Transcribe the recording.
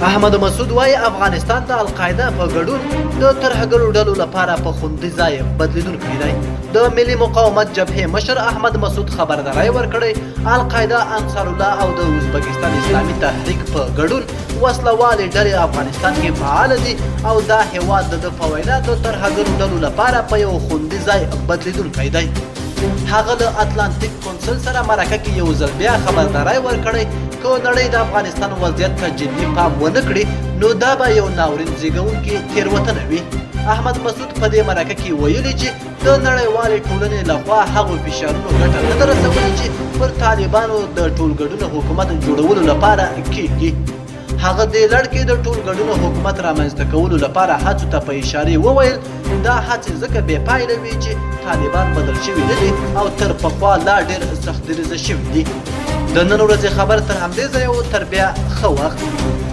احمد مسعود وايي افغانستان د القاعده په ګډون د ترهګرو ډلو لپاره په خوندي ځای بدلیدونکی دی. د ملي مقاومت جبهې مشر احمد مسعود خبرداری ورکړی القاعده، انصار الله او د ازبکستان اسلامي تحریک په ګډون وسلوالې ډلې افغانستان کې فعال دي او دا هیواد د په وینا د ترهګرو ډلو لپاره په یو خوندي ځای بدلیدونکی دی. هغه د اتلانتیک کونسل سره مرکه کې یو ځل بیا خبرداری ورکړی که نړۍ د افغانستان وضعیت ته جدي پام ونه کړي نو دا به یو ناورین زېږونکې تېروتنه وي. احمد مسعود په دې مرکه کې ویلي چې د نړیوالې ټولنې لخوا هغو فشارونو ګټه نه ده رسولې چې پر طالبانو د ټولګډونه حکومت جوړولو لپاره کېږي. هغه دې لړ کې د ټولګډونه حکومت رامنځته کولو لپاره هڅو ته په اشارې وویل دا هڅې ځکه بې پایله وي چې طالبان بدل شوي نه دي او تر پخوا لا ډېر سختدریځه شوي دي. د نن ورځې خبر تر همدې ځایه و، تر بیا ښه وخت.